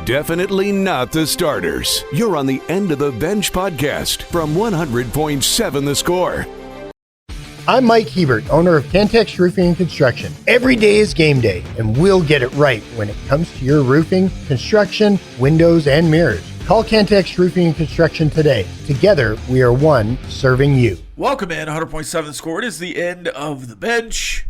Definitely not the starters. You're on the End of the Bench podcast from 100.7 The Score. I'm Mike Hebert, owner of Cantex Roofing and Construction. Every day is game day, and we'll get it right when it comes to your roofing, construction, windows, and mirrors. Call Cantex Roofing and Construction today. Together, we are one serving you. Welcome in, 100.7 The Score. It is the End of the Bench.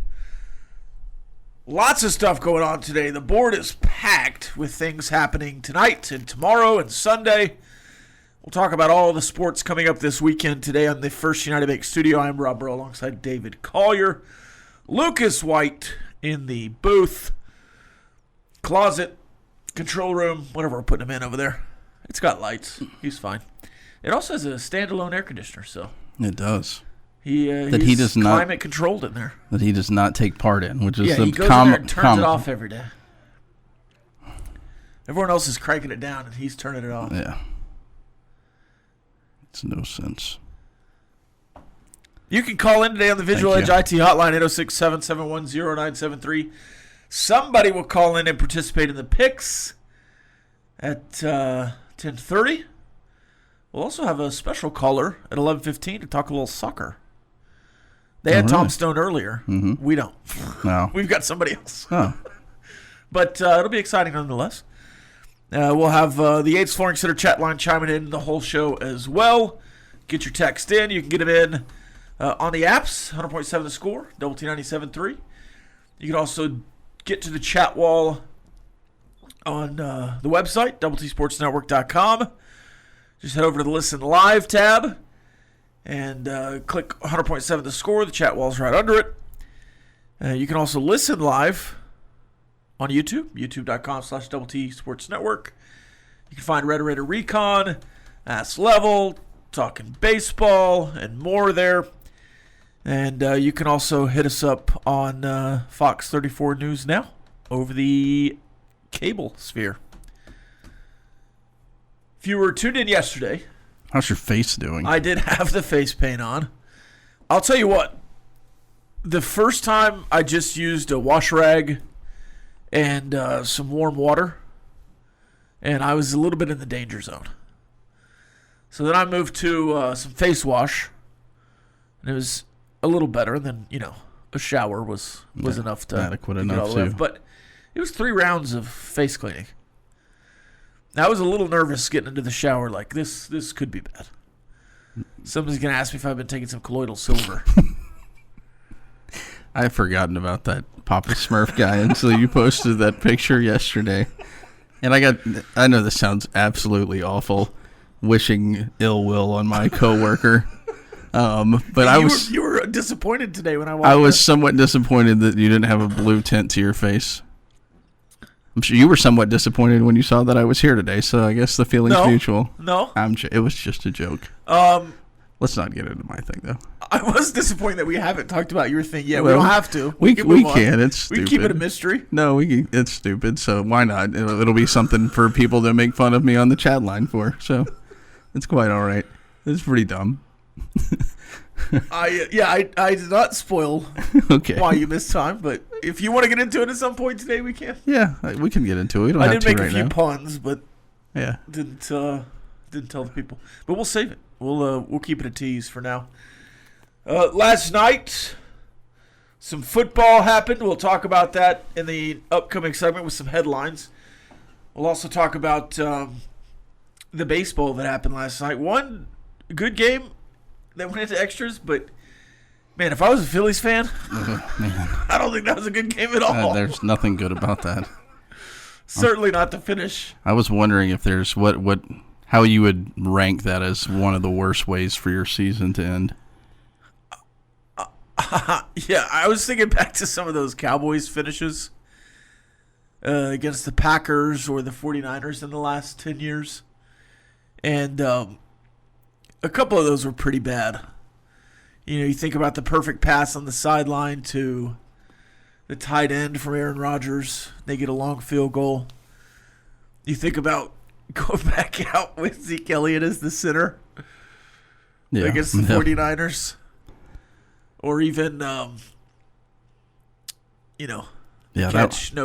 Lots of stuff going on today. The board is packed with things happening tonight and tomorrow and Sunday. We'll talk about all the sports coming up this weekend today on the First United Bank studio. I'm Rob Breaux alongside David Collier. Lucas White in the booth, closet, control room, whatever we're putting him in over there. It's got lights. He's fine. It also has a standalone air conditioner, so. It does. He's climate controlled in there. That he does not take part in, which is he goes in there and turns it off every day. Everyone else is cranking it down, and he's turning it off. Yeah. It's no sense. You can call in today on the Visual Edge IT hotline, 806-771-0973. Somebody will call in and participate in the picks at 10:30. We'll also have a special caller at 11:15 to talk a little soccer. They had Tom Stone earlier. Mm-hmm. We don't. No. We've got somebody else. Oh. But it'll be exciting nonetheless. We'll have the Yates Flooring Center chat line chiming in the whole show as well. Get your text in. You can get them in on the apps, 100.7 The Score, Double T 97.3. You can also get to the chat wall on the website, doubletsportsnetwork.com. Just head over to the Listen Live tab and click 100.7 The Score. The chat wall's right under it. You can also listen live on YouTube, youtube.com/Double T Sports Network. You can find Red Raider Recon, Ask Level, Talking Baseball, and more there. And you can also hit us up on Fox 34 News Now over the cable sphere. If you were tuned in yesterday, how's your face doing? I did have the face paint on. I'll tell you what, the first time I just used a wash rag and some warm water, and I was a little bit in the danger zone. So then I moved to some face wash, and it was a little better. And then, a shower was enough to adequate get enough all the way too. off. But it was 3 rounds of face cleaning. I was a little nervous getting into the shower. Like, this could be bad. Somebody's going to ask me if I've been taking some colloidal silver. I had forgotten about that Papa Smurf guy until you posted that picture yesterday. And I know this sounds absolutely awful, wishing ill will on my coworker. But you were disappointed today when I walked I was in. somewhat disappointed that you didn't have a blue tint to your face. I'm sure you were somewhat disappointed when you saw that I was here today, so I guess the feeling's mutual. No. It was just a joke. Let's not get into my thing, though. I was disappointed that we haven't talked about your thing yet. Well, we don't have to. We can. It's stupid. We keep it a mystery. No, it's stupid, so why not? It'll be something for people to make fun of me on the chat line for, so it's quite all right. It's pretty dumb. I did not spoil why you missed time, but if you want to get into it at some point today, we can. Yeah, we can get into it. We don't I have did make to a few now. puns, but yeah, didn't tell the people. But we'll save it. We'll keep it a tease for now. Last night, some football happened. We'll talk about that in the upcoming segment with some headlines. We'll also talk about the baseball that happened last night. One good game that went into extras, but man, if I was a Phillies fan, I don't think that was a good game at all. There's nothing good about that. Certainly not the finish. I was wondering if there's how you would rank that as one of the worst ways for your season to end. Yeah, I was thinking back to some of those Cowboys finishes against the Packers or the 49ers in the last 10 years. And a couple of those were pretty bad. You think about the perfect pass on the sideline to the tight end from Aaron Rodgers. They get a long field goal. You think about going back out with Zeke Elliott as the center against the 49ers. Or even, no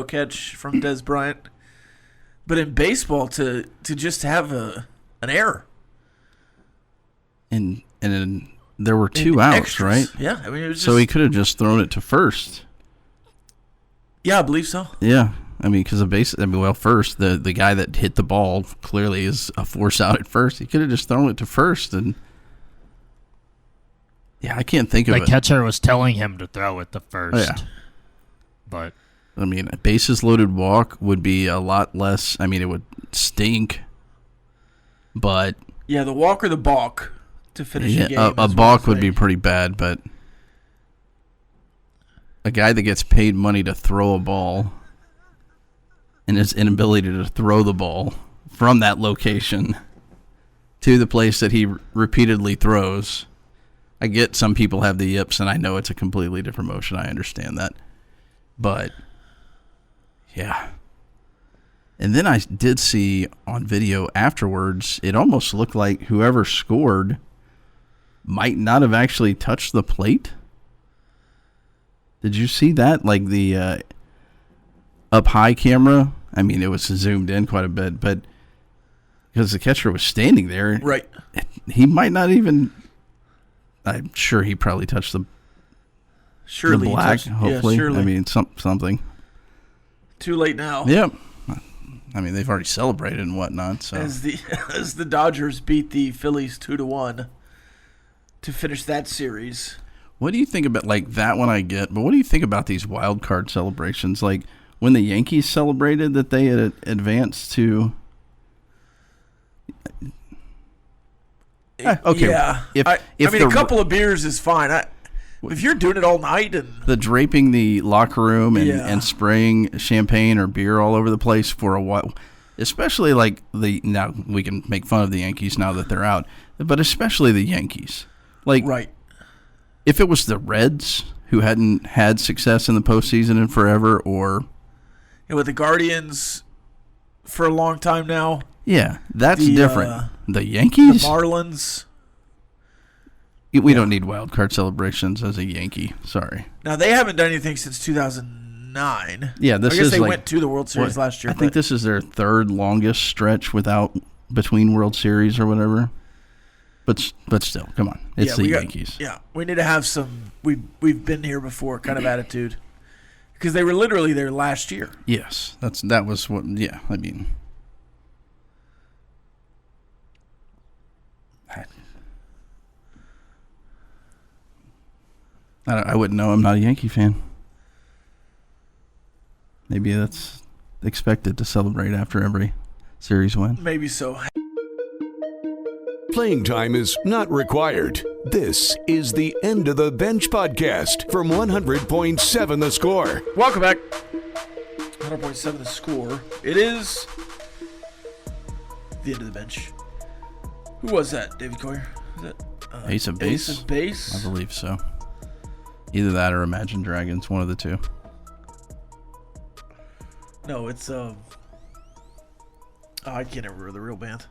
catch from Des Bryant. But in baseball, to just have an error. And there were 2 outs, Extras. right? Yeah. I mean, it was just, So he could have just thrown it to first. Yeah, I believe so. Yeah. I mean, because first, the guy that hit the ball clearly is a force out at first. He could have just thrown it to first. And yeah, I can't think of it. The catcher was telling him to throw it to first. Oh, yeah. But I mean, a bases loaded walk would be a lot less. I mean, it would stink. But Yeah, the walk or the balk to finish the game. a balk would be pretty bad, but a guy that gets paid money to throw a ball and his inability to throw the ball from that location to the place that he repeatedly throws. I get some people have the yips, and I know it's a completely different motion. I understand that. But, yeah. And then I did see on video afterwards, it almost looked like whoever scored might not have actually touched the plate. Did you see that? Like the up high camera? I mean, it was zoomed in quite a bit, but because the catcher was standing there, Right. he might not even. I'm sure he probably touched the black. Hopefully, Yeah, surely. I mean something. Too late now. Yep. I mean, they've already celebrated and whatnot. So As the Dodgers beat the Phillies 2-1 to finish that series. what do you think about like that one? I get, but what do you think about these wild card celebrations? Like when the Yankees celebrated that they had advanced to. Okay. Yeah. If I mean, the, a couple of beers is fine. If you're doing it all night and the draping the locker room and, Yeah. and spraying champagne or beer all over the place for a while, especially like now we can make fun of the Yankees now that they're out, but especially the Yankees. Like, right. if it was the Reds who hadn't had success in the postseason in forever, or And with the Guardians for a long time now, yeah, that's The, different. The the Yankees, Marlins. we don't need wild card celebrations as a Yankee. Sorry. Now, they haven't done anything since 2009. Yeah, this I guess is they like, went to the World Series last year. I think but this is their third longest stretch without between World Series or whatever. But still, come on, it's the Yankees. Yeah, we need to have some. We've been here before kind of attitude, because they were literally there last year. Yes, that was what. Yeah, I mean, I wouldn't know. I'm not a Yankee fan. Maybe that's expected to celebrate after every series win. Maybe so. Playing time is not required. This is the End of the Bench podcast from 100.7 The Score. Welcome back. 100.7 The Score. It is the end of the bench. Who was that? David Collier? Was that Ace of Base? Ace of Base? I believe so. Either that or Imagine Dragons, one of the two. No, it's I can't remember the real band.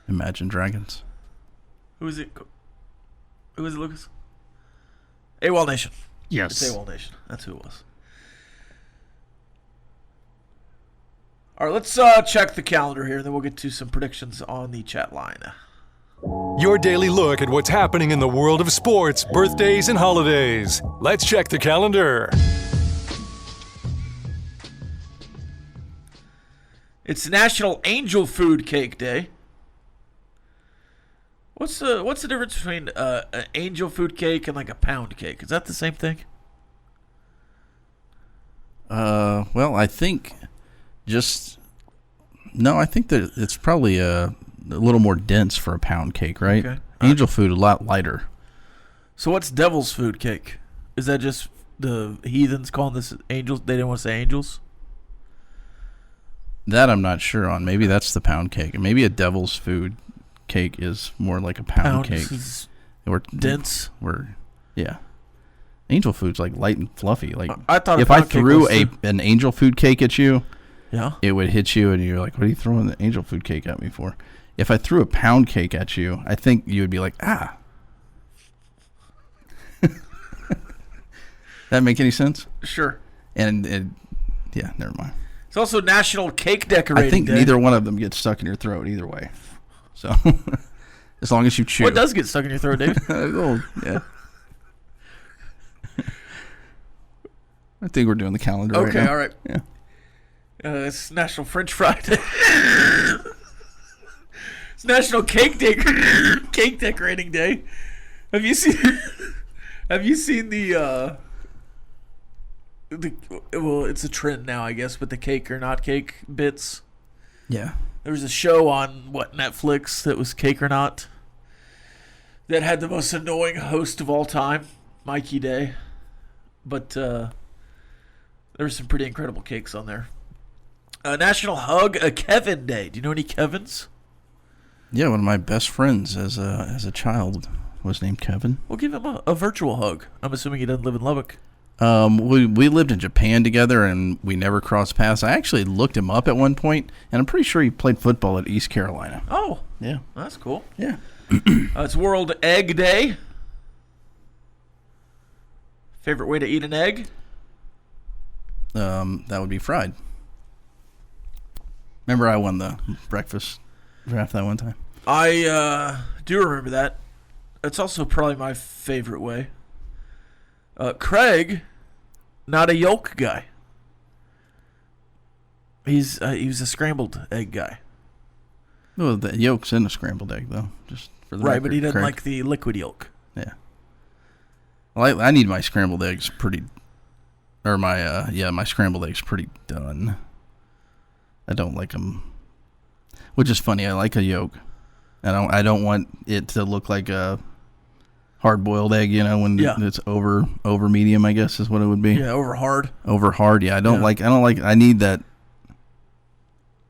Imagine Dragons. Who is it? Who is it, Lucas? AWOL Nation. yes. It's AWOL Nation. That's who it was. All right, let's check the calendar here, and then we'll get to some predictions on the chat line. Your daily look at what's happening in the world of sports, birthdays, and holidays. Let's check the calendar. It's National Angel Food Cake Day. What's the difference between an angel food cake and like a pound cake? Is that the same thing? Well, I think I think that it's probably a little more dense for a pound cake, right? Okay. Angel food a lot lighter. So what's devil's food cake? Is that just the heathens calling this angels? They didn't want to say angels? That I'm not sure on. Maybe that's the pound cake. Maybe a devil's food cake is more like a pound cake. Is Or dense. Yeah. Angel food's like light and fluffy. Like I thought a if I pound cake threw was an angel food cake at you, Yeah. it would hit you and you're like, what are you throwing the angel food cake at me for? If I threw a pound cake at you, I think you would be like, ah. That make any sense? Sure. And yeah, never mind. It's also National Cake Decorating I think Day. neither one of them gets stuck in your throat either way. So, as long as you chew. What does get stuck in your throat, Dave? Oh, yeah. I think we're doing the calendar right now. Okay, all right. Yeah. It's National French Fry Day. It's National Cake Decorating Day. Have you seen? Have you seen the? Well, it's a trend now, I guess, with the cake or not cake bits. Yeah. There was a show on Netflix that was Cake or Not that had the most annoying host of all time, Mikey Day. But there were some pretty incredible cakes on there. National Hug a Kevin Day. Do you know any Kevins? Yeah, one of my best friends as a child was named Kevin. We'll give him a virtual hug. I'm assuming he doesn't live in Lubbock. We lived in Japan together, and we never crossed paths. I actually looked him up at one point, and I'm pretty sure he played football at East Carolina. Oh, Yeah. that's cool. Yeah. It's World Egg Day. Favorite way to eat an egg? That would be fried. Remember I won the breakfast draft that one time? I do remember that. It's also probably my favorite way. Craig, not a yolk guy. He was a scrambled egg guy. Well, the yolk's in a scrambled egg, though. Just for the Right, record, but he doesn't Craig. like the liquid yolk. Yeah. Well, I need my scrambled eggs pretty, or my scrambled eggs pretty done. I don't like them, which is funny. I like a yolk. I don't want it to look like a hard-boiled egg, when it's over medium, I guess is what it would be. Yeah, over hard. Over hard, yeah. I need that.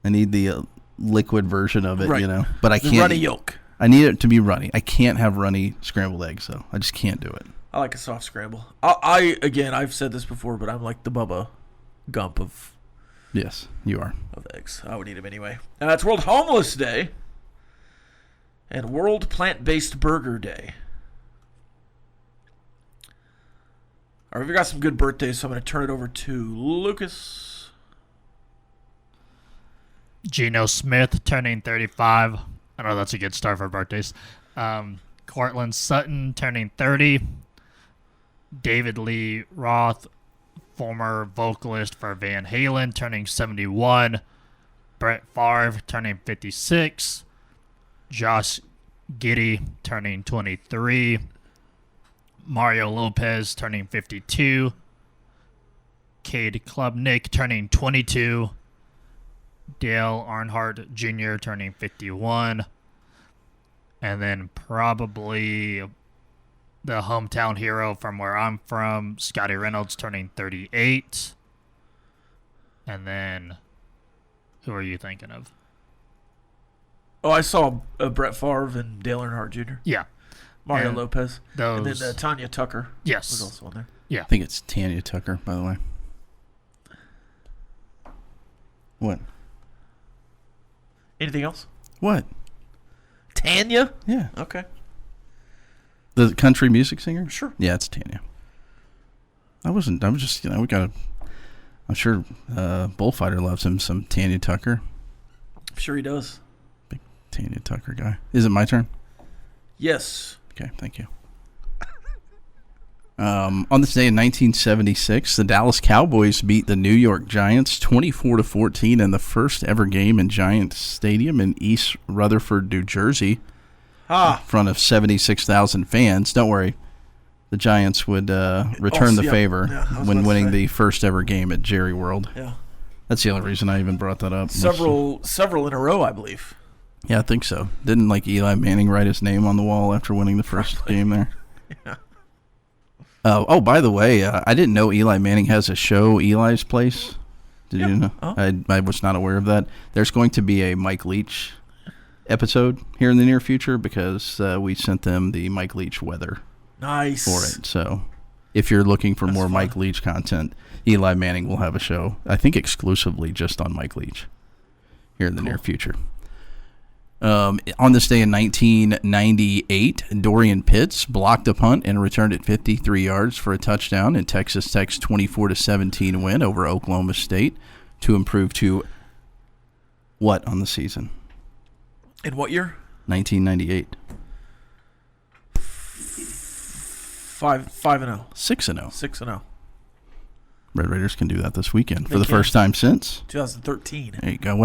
I need the liquid version of it, Right. But I The can't. runny yolk. I need it to be runny. I can't have runny scrambled eggs, so I just can't do it. I like a soft scramble. I've said this before, but I'm like the Bubba Gump of Yes, you are. eggs. I would eat them anyway. It's World Homeless Day and World Plant-Based Burger Day. All right, we've got some good birthdays, so I'm going to turn it over to Lucas. Geno Smith turning 35. I know that's a good start for birthdays. Cortland Sutton turning 30. David Lee Roth, former vocalist for Van Halen, turning 71. Brett Favre turning 56. Josh Giddey turning 23. Mario Lopez turning 52. Cade Klubnik turning 22. Dale Earnhardt Jr. turning 51. And then probably the hometown hero from where I'm from, Scotty Reynolds, turning 38. And then, who are you thinking of? Oh, I saw Brett Favre and Dale Earnhardt Jr. Yeah. Mario And Lopez. And those- then Tanya Tucker was Yes. also on there. Yeah. I think it's Tanya Tucker, by the way. What? Anything else? What? Tanya? Yeah. Okay. The country music singer? Sure. Yeah, it's Tanya. I was just, we got to, I'm sure Bullfighter loves him some Tanya Tucker. I'm sure he does. Big Tanya Tucker guy. Is it my turn? Yes. Okay, thank you. On this day in 1976, the Dallas Cowboys beat the New York Giants 24-14 in the first ever game in Giants Stadium in East Rutherford, New Jersey, in front of 76,000 fans. Don't worry, the Giants would return the favor when winning the first ever game at Jerry World. Yeah. That's the only reason I even brought that up. Several in a row, I believe. Yeah, I think so. Didn't Eli Manning write his name on the wall after winning the first game there? Yeah. Oh, by the way, I didn't know Eli Manning has a show, Eli's Place. Did you know? Oh. I was not aware of that. There's going to be a Mike Leach episode here in the near future because we sent them the Mike Leach weather Nice. for it. So if you're looking for more fun. Mike Leach content, Eli Manning will have a show, I think exclusively just on Mike Leach here in the near future. On this day in 1998, Dorian Pitts blocked a punt and returned it 53 yards for a touchdown in Texas Tech's 24-17 win over Oklahoma State. to improve to what on the season? In what year? 1998. 5-0. 6-0. 6-0. Red Raiders can do that this weekend for They the can. first time since 2013. There you go.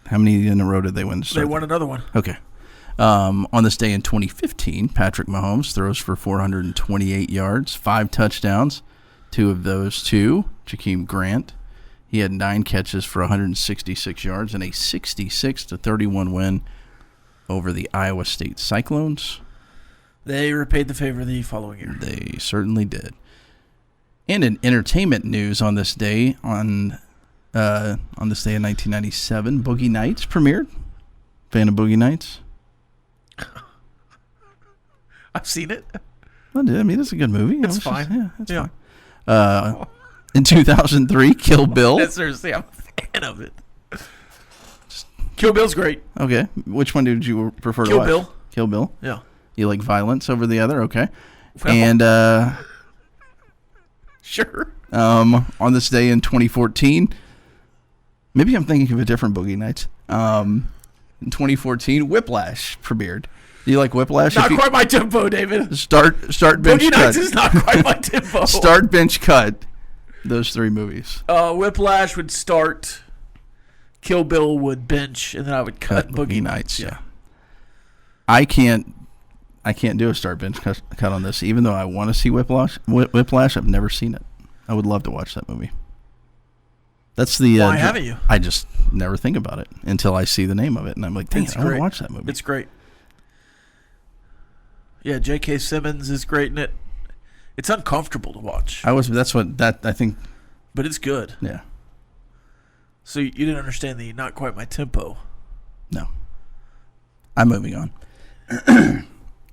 How many in a row did they win? They won another one. Okay. On this day in 2015, Patrick Mahomes throws for 428 yards, 5 touchdowns. 2 of those, Jakeem Grant. He had 9 catches for 166 yards and a 66-31 win over the Iowa State Cyclones. They repaid the favor the following year. They certainly did. And in entertainment news on this day, in 1997, Boogie Nights premiered. Fan of Boogie Nights? I've seen it. I mean, it's a good movie. It's fine. It's fine. In 2003, Kill Bill. Seriously, I'm a fan of it. Kill Bill's great. Okay. Which one did you prefer to Kill watch? Bill. Kill Bill? Yeah. You like violence over the other? Okay. Well, And sure. on this day in 2014, maybe I'm thinking of a different Boogie Nights. In 2014, Whiplash premiered. Do you like Whiplash? Not quite my tempo, David. Start bench Boogie cut. Nights is not quite my tempo. Start bench cut. Those 3 movies. Whiplash would start. Kill Bill would bench, and then I would cut Boogie Nights. Yeah. I can't do a start bench cut on this, even though I want to see Whiplash. I've never seen it. I would love to watch that movie. That's the. Why haven't you? I just never think about it until I see the name of it, and I'm like, dang, I want to watch that movie. It's great. Yeah, J.K. Simmons is great in it. It's uncomfortable to watch. I think. But it's good. Yeah. So you didn't understand the not quite my tempo. No. I'm moving on.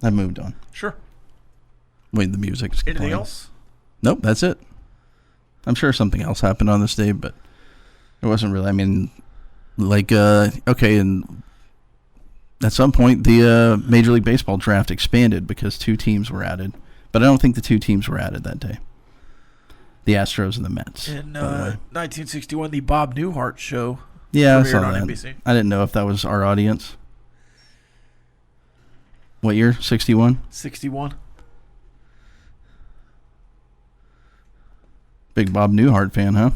I've moved on. Sure. Wait, the music's Anything playing. else? Nope, that's it. I'm sure something else happened on this day, but it wasn't really. I mean, okay, and at some point the Major League Baseball draft expanded because 2 teams were added, but I don't think the 2 teams were added that day. The Astros and the Mets. In 1961, the Bob Newhart show. Yeah, I premiered saw on that. NBC. I didn't know if that was our audience. What year? 61? 61. Big Bob Newhart fan, huh?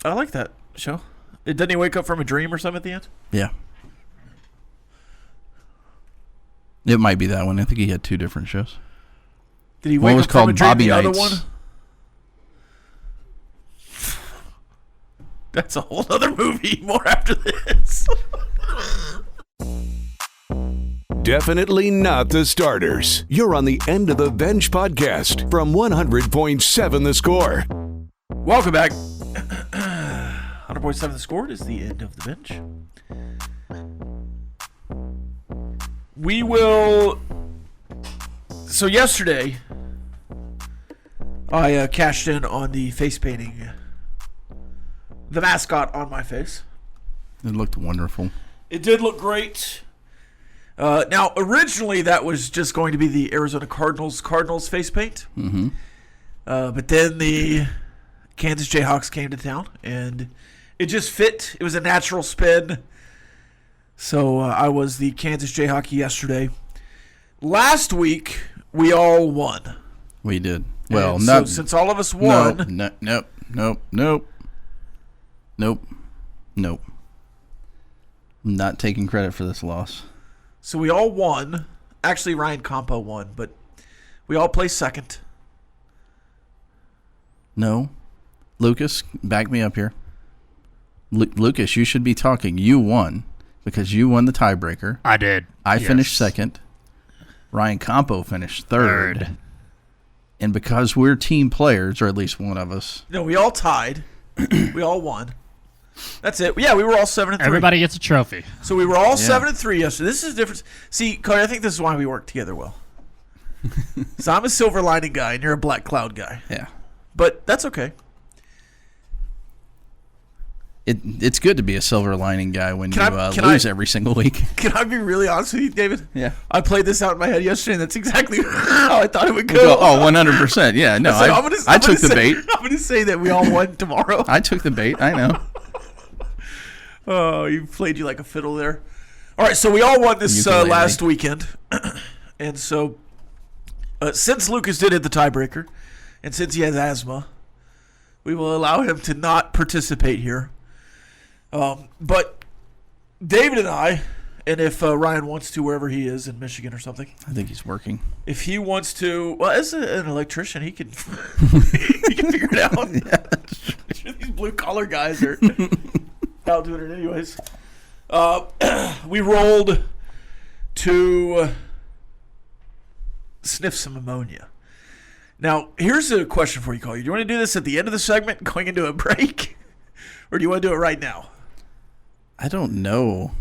I like that show. Doesn't he wake up from a dream or something at the end? Yeah. It might be that one. I think he had 2 different shows. Did he One wake was up from a called dream? Bobby The Nights. other one? That's a whole other movie. More after this. Definitely not the starters. You're on the End of the Bench podcast from 100.7 The Score. Welcome back. 100.7 The Score is the end of the bench. We will. So yesterday, I cashed in on the face painting. The mascot on my face. It looked wonderful. It did look great. Now, originally that was just going to be the Arizona Cardinals face paint. Mm-hmm. But then the Kansas Jayhawks came to town, and it just fit. It was a natural spin. So I was the Kansas Jayhawk yesterday. Last week, we all won. We did. Well, And not so since all of us won. Nope. I'm not taking credit for this loss. So we all won. Actually, Ryan Campo won, but we all placed second. No. Lucas, back me up here. Lucas, you should be talking. You won because you won the tiebreaker. I did. I Yes. finished second. Ryan Campo finished third. And because we're team players, or at least one of us. No, we all tied. We all won. That's it. Yeah, we were all 7-3. Everybody gets a trophy. So we were all 7-3 yesterday. This is different. See, Cody, I think this is why we work together well. So I'm a silver lining guy, and you're a black cloud guy. Yeah. But that's okay. It's good to be a silver lining guy when Can you I- lose every single week. Can I be really honest with you, David? Yeah. I played this out in my head yesterday, and that's exactly how I thought it would go. Oh, 100%. Yeah, no, So I took the bait. I'm going to say that we all won tomorrow. I took the bait. I know. Oh, he played you like a fiddle there. All right, so we all won this last weekend. And so since Lucas did hit the tiebreaker, and since he has asthma, we will allow him to not participate here. But David and I, and if Ryan wants to, wherever he is in Michigan or something. I think he's working. If he wants to, well, as an electrician, he can he can figure it out. Yeah. I'm sure these blue-collar guys are out doing it anyways. We rolled to sniff some ammonia. Now, here's a question for you, Collier. Do you want to do this at the end of the segment, going into a break? Or do you want to do it right now? I don't know.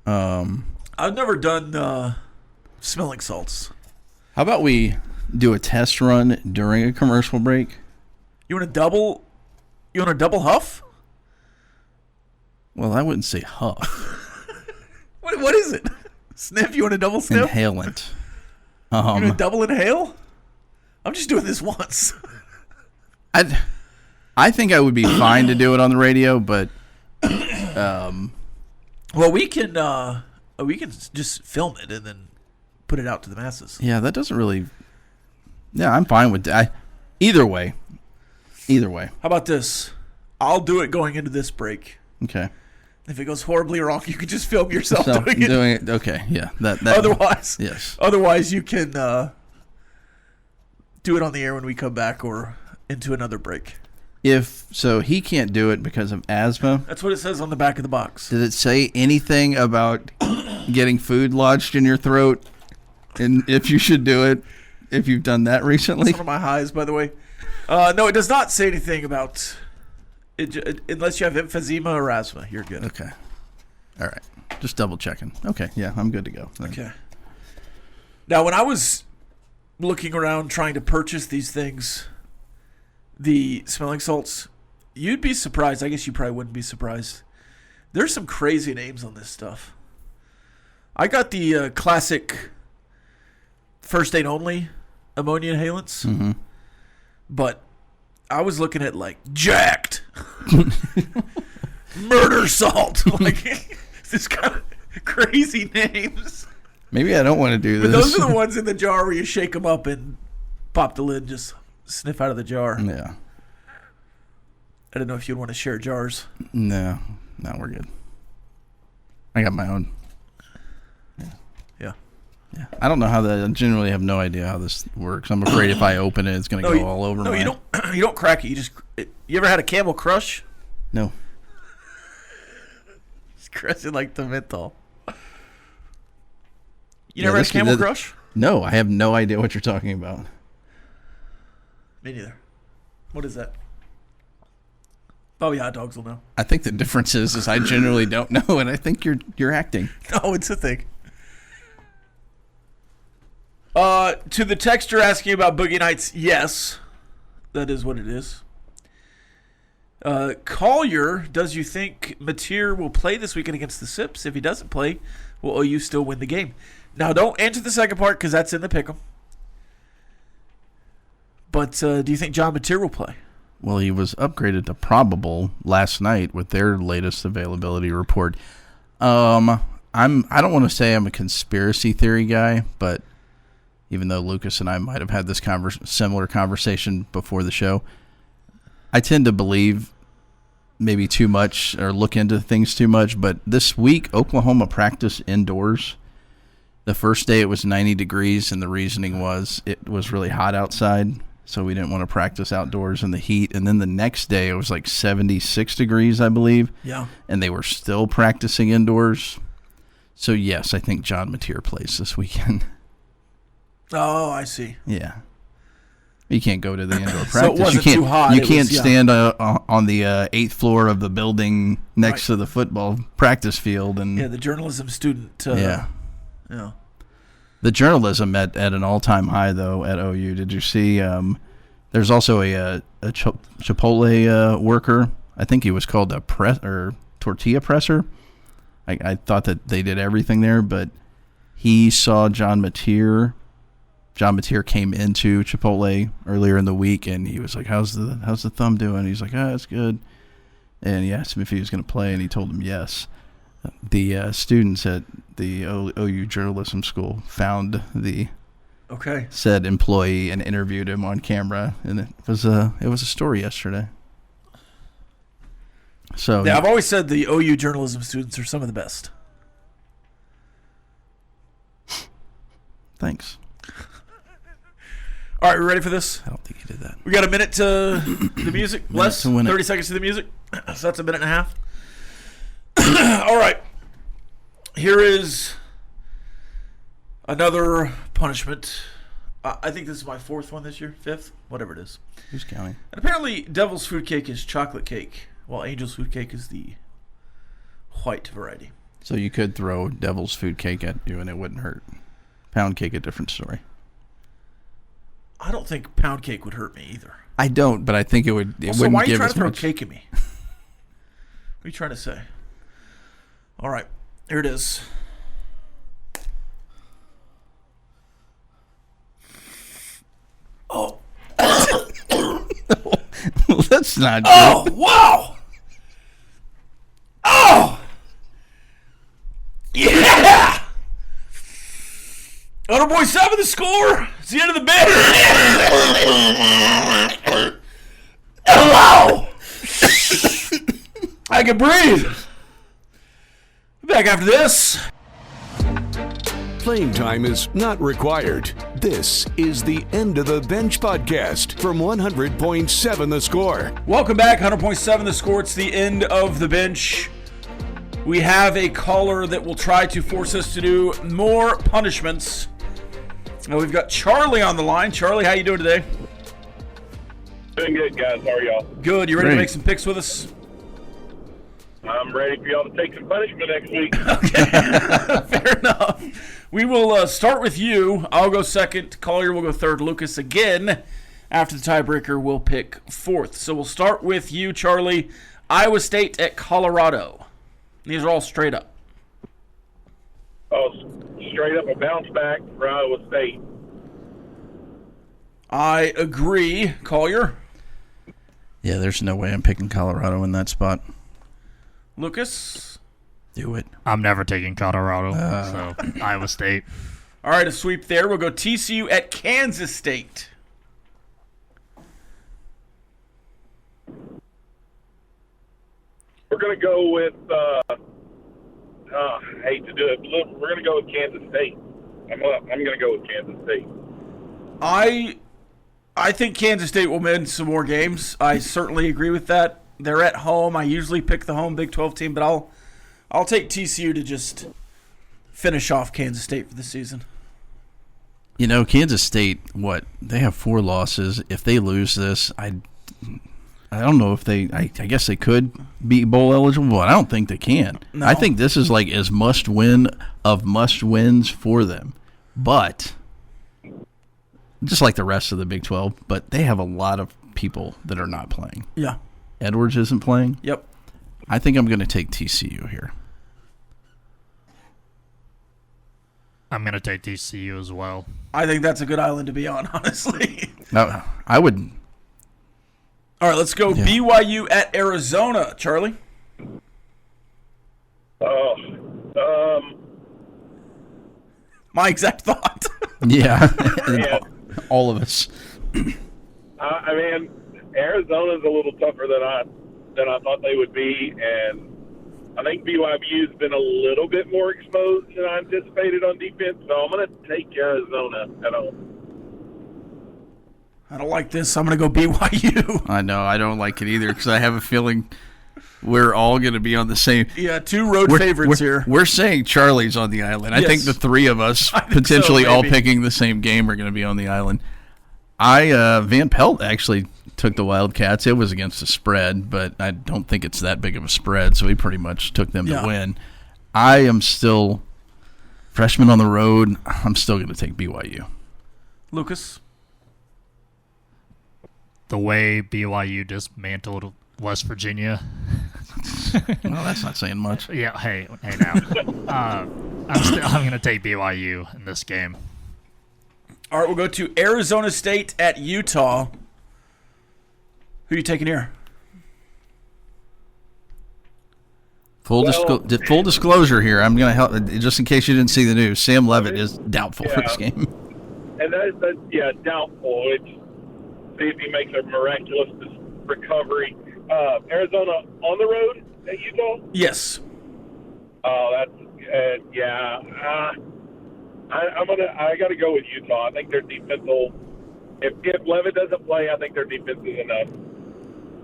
I've never done smelling salts. How about we do a test run during a commercial break? You want a double huff? Well, I wouldn't say huff. What is it? Sniff? You want a double sniff? Inhalant. You want a double inhale? I'm just doing this once. I think I would be fine to do it on the radio, but well, we can just film it and then put it out to the masses. Yeah, that doesn't really. Yeah, I'm fine with that. Either way. How about this? I'll do it going into this break. Okay. If it goes horribly wrong, you can just film yourself doing it. Okay, yeah. That Otherwise, yes. Otherwise, you can do it on the air when we come back or into another break. So he can't do it because of asthma. That's what it says on the back of the box. Did it say anything about getting food lodged in your throat? And if you should do it, if you've done that recently? That's one of my highs, by the way. No, it does not say anything about it, unless you have emphysema or asthma. You're good. Okay. All right. Just double checking. Okay. Yeah, I'm good to go. Okay. Now, when I was looking around trying to purchase these things, the smelling salts, you'd be surprised. I guess you probably wouldn't be surprised. There's some crazy names on this stuff. I got the classic first aid only ammonia inhalants, but I was looking at like jacked, murder salt, like this kind of crazy names. Maybe I don't want to do this. But those are the ones in the jar where you shake them up and pop the lid, just sniff out of the jar. Yeah. I don't know if you'd want to share jars. No, we're good. I got my own. Yeah. I don't know how that. I generally have no idea how this works. I'm afraid if I open it, it's going to go all over. No, you don't. You don't crack it. You ever had a Camel Crush? No. Just crush it like the menthol. You never had a Camel Crush? No, I have no idea what you're talking about. Me neither. What is that? Probably hot dogs will know. I think the difference is I generally don't know, and I think you're acting. No, it's a thing. To the texter asking about Boogie Nights, yes, that is what it is. Collier, does you think Mateer will play this weekend against the Sips? If he doesn't play, will OU still win the game? Now, don't answer the second part because that's in the pick'em. But do you think John Mateer will play? Well, he was upgraded to probable last night with their latest availability report. I don't want to say I'm a conspiracy theory guy, but even though Lucas and I might have had this similar conversation before the show, I tend to believe maybe too much or look into things too much. But this week, Oklahoma practiced indoors. The first day it was 90 degrees, and the reasoning was it was really hot outside, so we didn't want to practice outdoors in the heat. And then the next day it was like 76 degrees, I believe. Yeah. And they were still practicing indoors. So, yes, I think John Mateer plays this weekend. Oh, I see. Yeah. You can't go to the indoor practice. So it wasn't too hot. You can't stand on the 8th floor of the building next to the football practice field. And the journalism student. Yeah. The journalism at an all-time high, though, at OU. Did you see there's also a Chipotle worker. I think he was called a tortilla presser. I thought that they did everything there, but he saw John Mateer. John Mateer came into Chipotle earlier in the week, and he was like, "How's the thumb doing?" He's like, "Oh, it's good." and he asked him if he was going to play, and he told him yes. The students at the OU journalism school found the said employee and interviewed him on camera, and it was a story yesterday. So yeah, I've always said the OU journalism students are some of the best. Thanks. All right, we ready for this? I don't think he did that. We got a minute to the music. Less, 30 seconds to the music. So that's a minute and a half. All right. Here is another punishment. I think this is my fourth one this year. Fifth? Whatever it is. Who's counting? And apparently, Devil's Food Cake is chocolate cake, while Angel's Food Cake is the white variety. So you could throw Devil's Food Cake at you and it wouldn't hurt. Pound cake, a different story. I don't think pound cake would hurt me either. I don't, but I think it would. Also, why are you trying to throw cake at me? What are you trying to say? All right, here it is. Oh. That's not good. Oh, wow. Oh. Yeah. 100.7 the score. It's the end of the bench. Hello. I can breathe. Back after this. Playing time is not required. This is the End of the Bench podcast from 100.7 The Score. Welcome back, 100.7 The Score. It's the end of the bench. We have a caller that will try to force us to do more punishments. Now we've got Charlie on the line. Charlie, how you doing today? Doing good, guys. How are y'all? Good. You ready Great. to make some picks with us? I'm ready for y'all to take some punishment next week. Okay. Fair enough. We will start with you. I'll go second. Collier will go third. Lucas again. After the tiebreaker, we'll pick fourth. So we'll start with you, Charlie. Iowa State at Colorado. These are all straight up. Oh, straight up a bounce back for Iowa State. I agree. Collier? Yeah, there's no way I'm picking Colorado in that spot. Lucas? Do it. I'm never taking Colorado, so Iowa State. All right, a sweep there. We'll go TCU at Kansas State. We're going to go with, I hate to do it, but we're going to go with Kansas State. I'm going to go with Kansas State. I think Kansas State will win some more games. I certainly agree with that. They're at home. I usually pick the home Big 12 team, but I'll take TCU to just finish off Kansas State for the season. You know, Kansas State, they have 4 losses. If they lose this, I don't know if I guess they could be bowl eligible, but I don't think they can. No. I think this is like as must-win of must-wins for them. But just like the rest of the Big 12, but they have a lot of people that are not playing. Yeah. Edwards isn't playing. Yep. I think I'm going to take TCU here. I'm going to take TCU as well. I think that's a good island to be on, honestly. No, I would. All right, let's go BYU at Arizona. Charlie? My exact thought. Yeah. Yeah. All of us. I mean, Arizona's a little tougher than I thought they would be, and I think BYU's been a little bit more exposed than I anticipated on defense, so I'm going to take Arizona at home. I don't like this. I'm going to go BYU. I know. I don't like it either because I have a feeling we're all going to be on the same. Yeah, 2 road favorites here. We're saying Charlie's on the island. Yes. I think the 3 of us think potentially so, all maybe. picking the same game are going to be on the island. Van Pelt actually took the Wildcats. It was against the spread, but I don't think it's that big of a spread, so he pretty much took them to win. I am still freshman on the road. I'm still going to take BYU. Lucas? The way BYU dismantled West Virginia. Well, that's not saying much. Yeah, hey now. I'm going to take BYU in this game. All right, we'll go to Arizona State at Utah. Who are you taking here? Full disclosure here. I'm going to help, just in case you didn't see the news. Sam Levitt is doubtful for this game. And that's doubtful. See if he makes a miraculous recovery. Arizona on the road at Utah? Yes. Oh, that's I got to go with Utah. I think their defense will. If Levitt doesn't play, I think their defense is enough.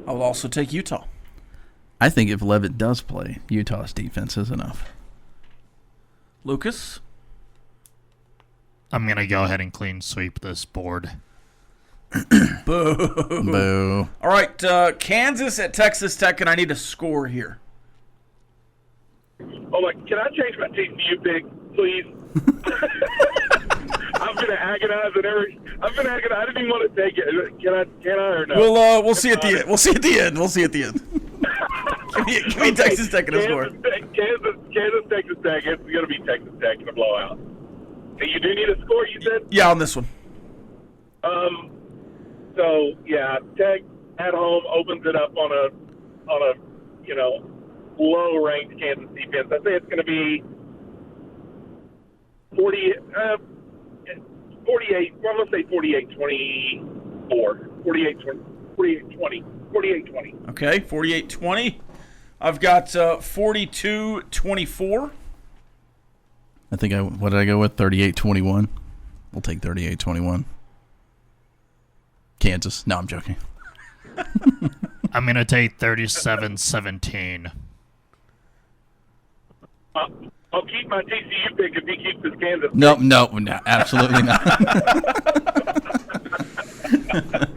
I will also take Utah. I think if Levitt does play, Utah's defense is enough. Lucas? I'm going to go ahead and clean sweep this board. Boo. Boo. All right, Kansas at Texas Tech, and I need a score here. Oh my! Can I change my TCU pick, please? I've been agonizing I didn't even want to take it. Can I or no? We'll see at the end. We'll see at the end. Give me Texas Tech and a score. Kansas, Texas Tech. It's going to be Texas Tech in a blowout. Hey, you do need a score, you said? Yeah, on this one. So yeah, Tech at home opens it up on a low-ranked Kansas defense. I say it's going to be 48. Well, let's say 48-24. 48-20. Okay, 48-20. I've got 42-24. I think what did I go with? 38-21. We'll take 38-21. Kansas. No, I'm joking. I'm going to take 37-17. I'll keep my TCU pick if he keeps his Kansas. No, absolutely not.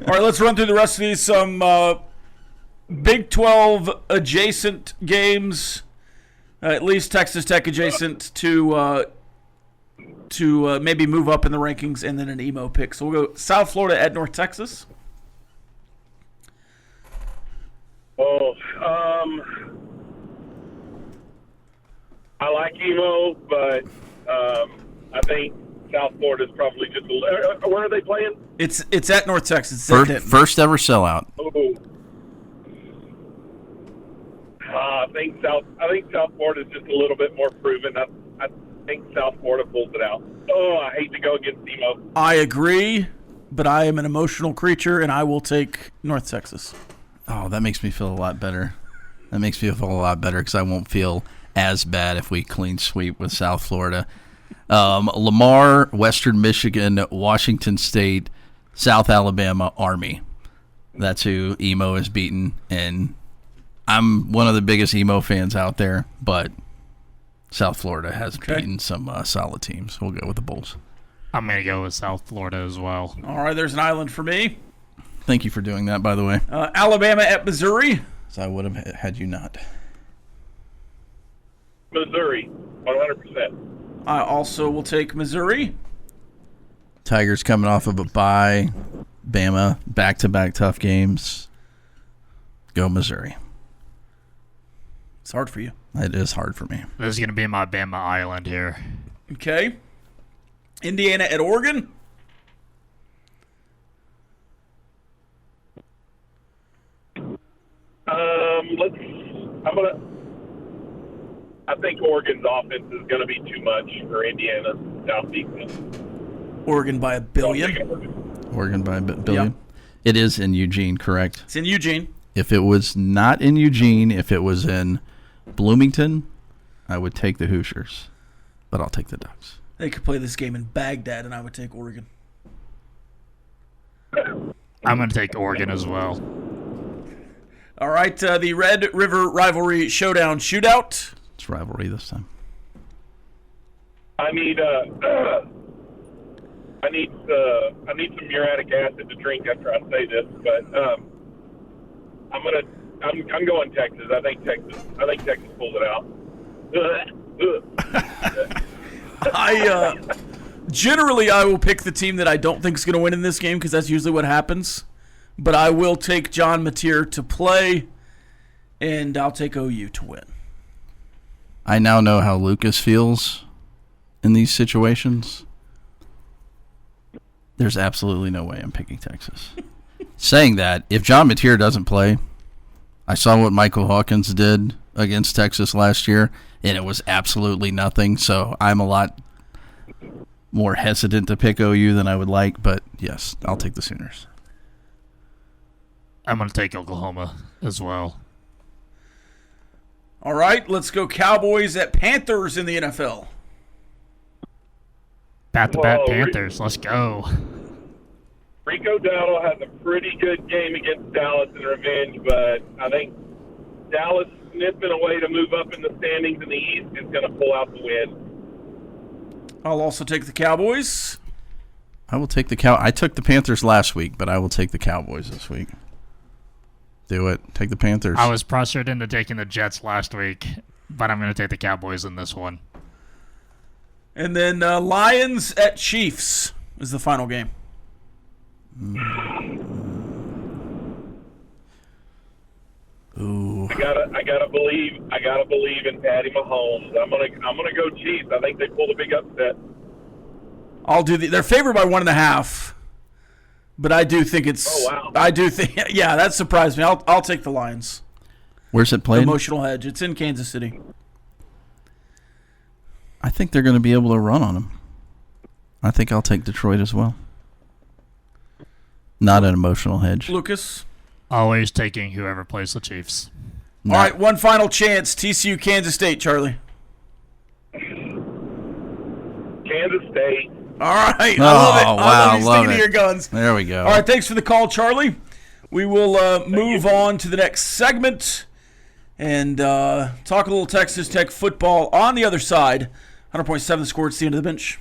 All right, let's run through the rest of these. Some Big 12 adjacent games, at least Texas Tech adjacent to maybe move up in the rankings, and then an emo pick. So we'll go South Florida at North Texas. I like emo, but I think South Florida is probably just a little. Where are they playing? It's at North Texas. First ever sellout. Oh. I think South Florida is just a little bit more proven. I think South Florida pulls it out. Oh, I hate to go against emo. I agree, but I am an emotional creature, and I will take North Texas. Oh, that makes me feel a lot better. Because I won't feel as bad if we clean sweep with South Florida. Lamar, Western Michigan, Washington State, South Alabama, Army. That's who emo is beaten, and I'm one of the biggest emo fans out there, but South Florida has beaten some solid teams. We'll go with the Bulls. I'm going to go with South Florida as well. All right, there's an island for me. Thank you for doing that, by the way. Alabama at Missouri. So I would have had you not. Missouri, 100%. I also will take Missouri. Tigers coming off of a bye. Bama, back-to-back tough games. Go Missouri. It's hard for you. It is hard for me. This is going to be my Bama Island here. Okay. Indiana at Oregon. I think Oregon's offense is going to be too much for Indiana's South defense. Oregon by $1 billion. Oregon by $1 billion. Yep. It is in Eugene, correct? It's in Eugene. If it was not in Eugene, if it was in Bloomington, I would take the Hoosiers, but I'll take the Ducks. They could play this game in Baghdad, and I would take Oregon. I'm going to take Oregon as well. All right, the Red River Rivalry Showdown Shootout. It's rivalry this time. I need some uric acid to drink after I say this, but I'm going Texas. I think Texas pulls it out. Generally I will pick the team that I don't think is going to win in this game because that's usually what happens. But I will take John Mateer to play, and I'll take OU to win. I now know how Lucas feels in these situations. There's absolutely no way I'm picking Texas. Saying that, if John Mateer doesn't play, I saw what Michael Hawkins did against Texas last year, and it was absolutely nothing. So I'm a lot more hesitant to pick OU than I would like. But, yes, I'll take the Sooners. I'm going to take Oklahoma as well. All right, let's go Cowboys at Panthers in the NFL. Bat-to-bat Whoa, Panthers. Let's go. Rico Dowdle has a pretty good game against Dallas in revenge, but I think Dallas sniffing a way to move up in the standings in the East is going to pull out the win. I'll also take the Cowboys. I will take I took the Panthers last week, but I will take the Cowboys this week. Do it. Take the Panthers. I was pressured into taking the Jets last week, but I'm going to take the Cowboys in this one. And then Lions at Chiefs is the final game. Ooh. I gotta believe in Patty Mahomes. I'm gonna go Chiefs. I think they pulled a big upset. I'll do they're favored by 1.5, but I do think it's. Oh wow! I do think that surprised me. I'll take the Lions. Where's it played? Emotional hedge. It's in Kansas City. I think they're going to be able to run on them. I think I'll take Detroit as well. Not an emotional hedge. Lucas. Always taking whoever plays the Chiefs. All right, one final chance. TCU, Kansas State, Charlie. Kansas State. All right. Oh, I love it. wow, I love you love sticking to it. your guns. There we go. All right, thanks for the call, Charlie. We will move on to the next segment and talk a little Texas Tech football on the other side. 100.7 The Score. It's the end of the bench.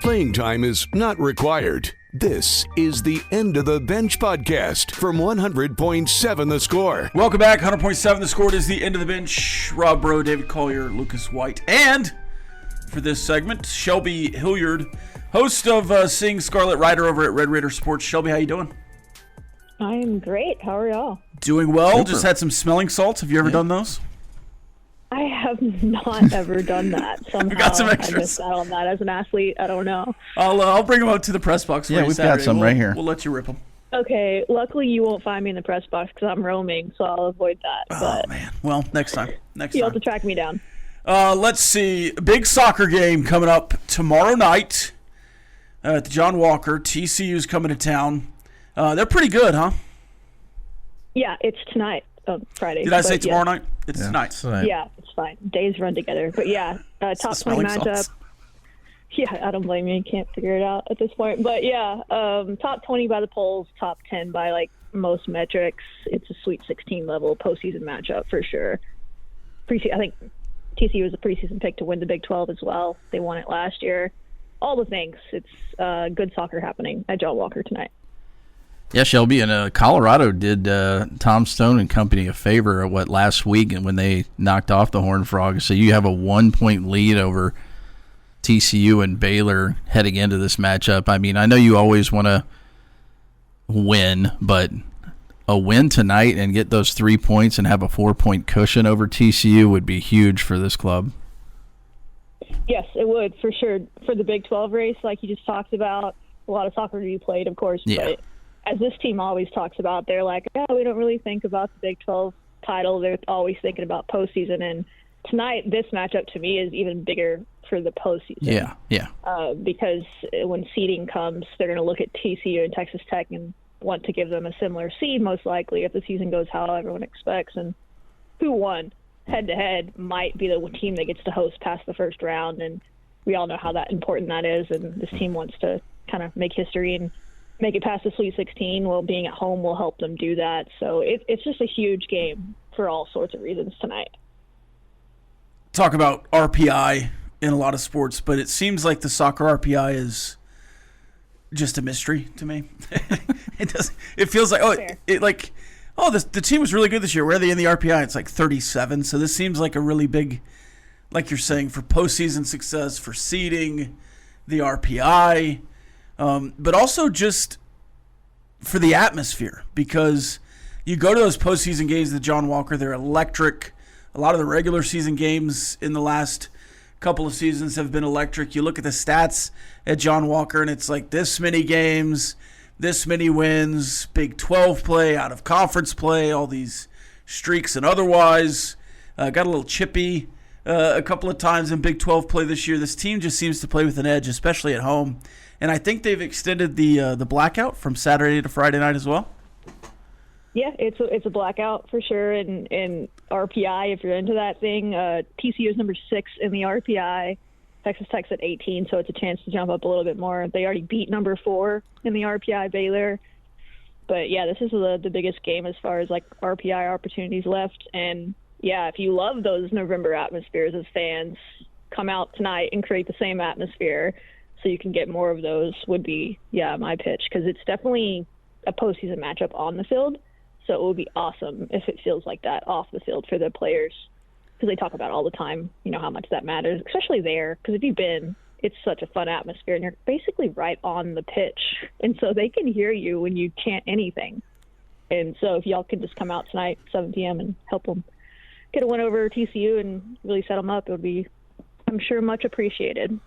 Playing time is not required. This is the End of the Bench podcast from 100.7 The Score. Welcome back. 100.7 The Score. It is the end of the bench. Rob Breaux, David Collier, Lucas White. And for this segment, Shelby Hilliard, host of Sing Scarlet Rider over at Red Raider Sports. Shelby, how you doing? I am great. How are y'all? Doing well. Super. Just had some smelling salts. Have you ever done those? I have not ever done that. Somehow got some I extras. missed out on that as an athlete. I don't know. I'll bring them out to the press box. For Yeah, you we've got Saturday. some right here. We'll let you rip them. Okay, luckily you won't find me in the press box because I'm roaming, so I'll avoid that. Oh, But man. Well, next time. you'll have to track me down. Let's see. Big soccer game coming up tomorrow night at the John Walker. TCU's coming to town. They're pretty good, huh? Yeah, it's tonight, Friday. Did I say but tomorrow yeah. night? It's tonight. Yeah, it's fine. Days run together. But yeah, top 20 smelling matchup. salts. Yeah, I don't blame you. Can't figure it out at this point. But yeah, top 20 by the polls, top 10 by like most metrics. It's a Sweet 16 level postseason matchup for sure. I think TCU was a preseason pick to win the Big 12 as well. They won it last year. All the things. It's good soccer happening at John Walker tonight. Yeah, Shelby, and Colorado did Tom Stone and company a favor last week, and when they knocked off the Horned Frogs. So you have a 1-point lead over TCU and Baylor heading into this matchup. I mean, I know you always want to win, but a win tonight and get those 3 points and have a 4-point cushion over TCU would be huge for this club. Yes, it would, for sure. For the Big 12 race, like you just talked about, a lot of soccer to be played, of course, Yeah. but as this team always talks about, they're like, we don't really think about the Big 12 title. They're always thinking about postseason. And tonight, this matchup to me is even bigger for the postseason. Yeah. Because when seeding comes, they're going to look at TCU and Texas Tech and want to give them a similar seed, most likely, if the season goes how everyone expects. And who won head-to-head might be the team that gets to host past the first round. And we all know how important that is. And this team wants to kind of make history and make it past the Sweet 16. Well, being at home will help them do that. So it's just a huge game for all sorts of reasons tonight. Talk about RPI in a lot of sports, but it seems like the soccer RPI is just a mystery to me. It feels like the team was really good this year. Where are they in the RPI? It's like 37. So this seems like a really big, like you're saying, for postseason success, for seeding, the RPI. But also just for the atmosphere, because you go to those postseason games at John Walker, they're electric. A lot of the regular season games in the last couple of seasons have been electric. You look at the stats at John Walker, and it's like this many games, this many wins, Big 12 play, out of conference play, all these streaks and otherwise. Got a little chippy a couple of times in Big 12 play this year. This team just seems to play with an edge, especially at home. And I think they've extended the blackout from Saturday to Friday night as well. Yeah, it's a blackout for sure. And RPI, if you're into that thing, TCU is number 6 in the RPI. Texas Tech's at 18, so it's a chance to jump up a little bit more. They already beat number 4 in the RPI, Baylor. But, yeah, this is the biggest game as far as, like, RPI opportunities left. And, yeah, if you love those November atmospheres as fans, come out tonight and create the same atmosphere so you can get more of those would be, yeah, my pitch. Because it's definitely a postseason matchup on the field. So it would be awesome if it feels like that off the field for the players. Because they talk about all the time, how much that matters, especially there. Because if you've been, it's such a fun atmosphere, and you're basically right on the pitch. And so they can hear you when you chant anything. And so if y'all could just come out tonight, 7 p.m., and help them get a win over TCU and really set them up, it would be, I'm sure, much appreciated.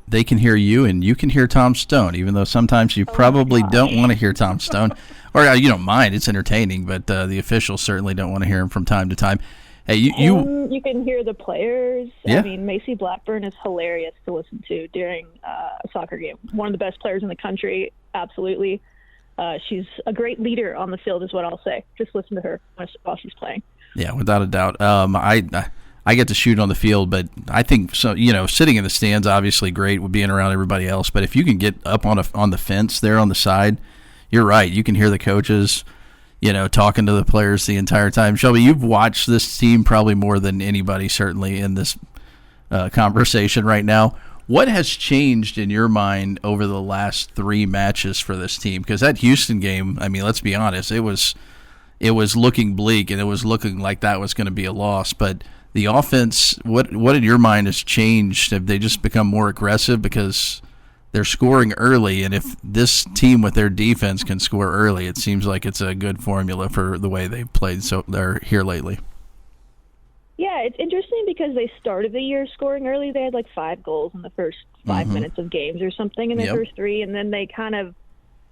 They can hear you, and you can hear Tom Stone, even though sometimes you probably don't want to hear Tom Stone. Or you don't mind. It's entertaining, but the officials certainly don't want to hear him from time to time. Hey, you can hear the players. Yeah. I mean, Macy Blackburn is hilarious to listen to during a soccer game. One of the best players in the country, absolutely. She's a great leader on the field is what I'll say. Just listen to her while she's playing. Yeah, without a doubt. I get to shoot on the field, but I think so. Sitting in the stands, obviously great with being around everybody else. But if you can get up on the fence there on the side, you're right. You can hear the coaches, talking to the players the entire time. Shelby, you've watched this team probably more than anybody, certainly in this conversation right now. What has changed in your mind over the last 3 matches for this team? Because that Houston game, I mean, let's be honest, it was looking bleak, and it was looking like that was going to be a loss. But the offense, what in your mind has changed? Have they just become more aggressive because they're scoring early? And if this team with their defense can score early, it seems like it's a good formula for the way they've played so they're here lately. Yeah, it's interesting because they started the year scoring early. They had like 5 goals in the first 5 minutes of games or something in the first 3, and then they kind of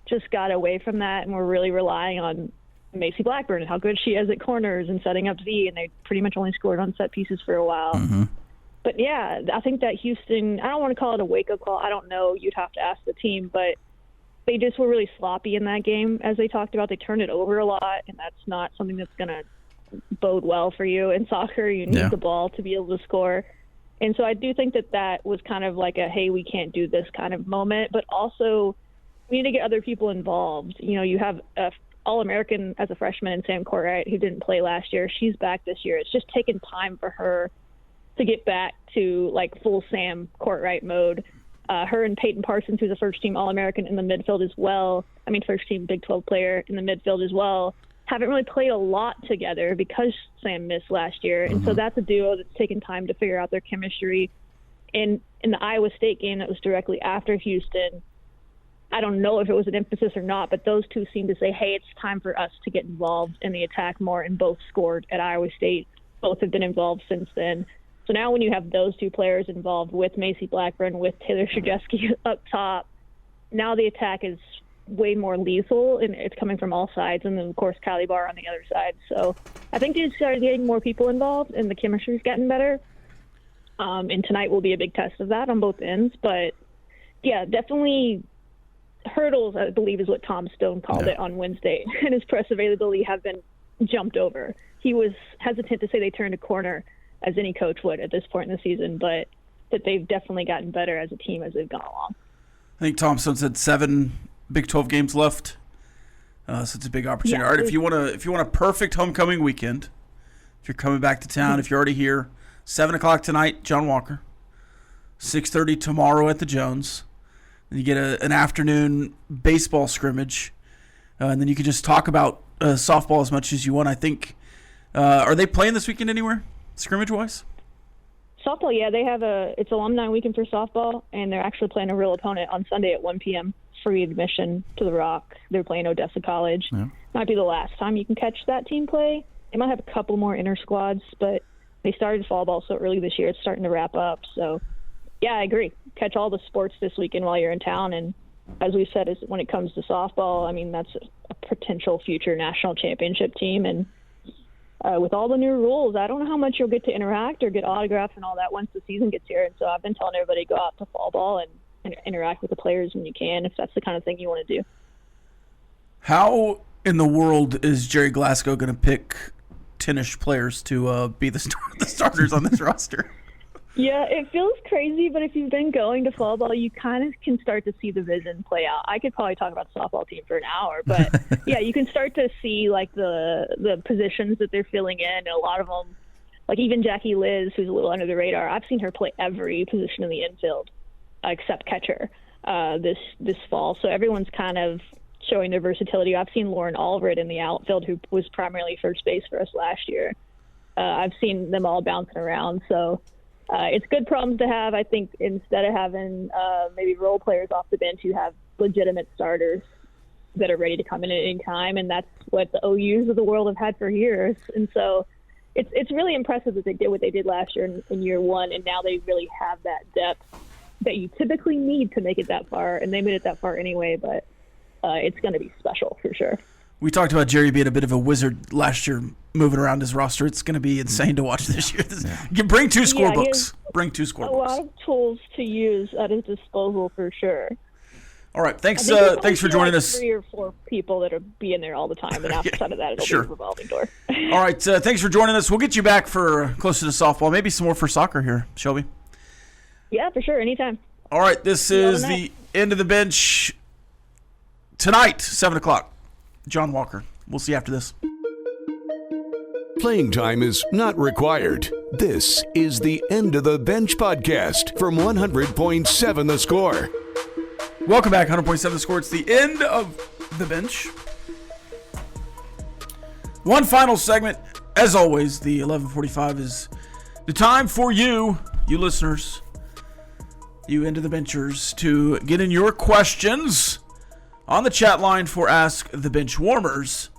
just got away from that and were really relying on Macy Blackburn and how good she is at corners and setting up Z, and they pretty much only scored on set pieces for a while. But yeah, I think that Houston, I don't want to call it a wake-up call. I don't know. You'd have to ask the team, but they just were really sloppy in that game. As they talked about, they turned it over a lot, and that's not something that's going to bode well for you in soccer. You need the ball to be able to score. And so I do think that was kind of like a, hey, we can't do this kind of moment, but also we need to get other people involved. You have a All-American as a freshman in Sam Courtright who didn't play last year. She's back this year. It's just taken time for her to get back to like full Sam Courtright mode. Her and Peyton Parsons, who's a first-team All-American in the midfield as well, first-team Big 12 player in the midfield as well, haven't really played a lot together because Sam missed last year. And so that's a duo that's taken time to figure out their chemistry. And in the Iowa State game that was directly after Houston, I don't know if it was an emphasis or not, but those two seemed to say, hey, it's time for us to get involved in the attack more, and both scored at Iowa State. Both have been involved since then. So now when you have those 2 players involved with Macy Blackburn, with Taylor Krzyzewski up top, now the attack is way more lethal, and it's coming from all sides, and then, of course, Kylie Barr on the other side. So I think they started getting more people involved, and the chemistry's gotten better. And tonight will be a big test of that on both ends. But, yeah, definitely hurdles, I believe, is what Tom Stone called it on Wednesday, and his press availability have been jumped over. He was hesitant to say they turned a corner, as any coach would at this point in the season, but that they've definitely gotten better as a team as they've gone along. I think Tom Stone said 7 Big 12 games left, so it's a big opportunity. Yeah, all right, if you want a perfect homecoming weekend, if you're coming back to town, if you're already here, 7:00 tonight, John Walker, 6:30 tomorrow at the Jones. Then you get an afternoon baseball scrimmage, and then you can just talk about softball as much as you want. I think, are they playing this weekend anywhere, scrimmage-wise? Softball, yeah, they have it's alumni weekend for softball, and they're actually playing a real opponent on Sunday at 1 p.m. Free admission to the Rock. They're playing Odessa College. Yeah. Might be the last time you can catch that team play. They might have a couple more inter squads, but they started fall ball so early this year, it's starting to wrap up. So, yeah, I agree. Catch all the sports this weekend while you're in town, and as we said, when it comes to softball, that's a potential future national championship team, and with all the new rules, I don't know how much you'll get to interact or get autographs and all that once the season gets here. And so I've been telling everybody to go out to fall ball and interact with the players when you can, if that's the kind of thing you want to do. How in the world is Jerry Glasgow going to pick 10-ish players to be the starters on this roster? Yeah, it feels crazy, but if you've been going to fall ball, you kind of can start to see the vision play out. I could probably talk about the softball team for an hour, but yeah, you can start to see like the positions that they're filling in. And a lot of them, like even Jackie Liz, who's a little under the radar, I've seen her play every position in the infield except catcher this fall. So everyone's kind of showing their versatility. I've seen Lauren Allred in the outfield, who was primarily first base for us last year. I've seen them all bouncing around, so. It's good problems to have. I think instead of having maybe role players off the bench, you have legitimate starters that are ready to come in at any time, and that's what the OUs of the world have had for years. And so it's really impressive that they did what they did last year in year one, and now they really have that depth that you typically need to make it that far, and they made it that far anyway, but it's going to be special for sure. We talked about Jerry being a bit of a wizard last year, moving around his roster. It's going to be insane to watch this year. Bring two scorebooks. Bring two scorebooks. A lot of tools to use at his disposal for sure. All right, thanks for joining us. 3 or 4 people that are being there all the time, and outside of that, it'll be a revolving door. All right, thanks for joining us. We'll get you back for closer to softball, maybe some more for soccer here, Shelby. Yeah, for sure, anytime. All right, this is the end of the bench tonight, 7 o'clock. John Walker. We'll see you after this. Playing time is not required. This is the End of the Bench podcast from 100.7 The Score. Welcome back, 100.7 The Score. It's the end of the bench. One final segment. As always, the 11:45 is the time for you listeners, you End of the Benchers, to get in your questions on the chat line for Ask The Benchwarmers.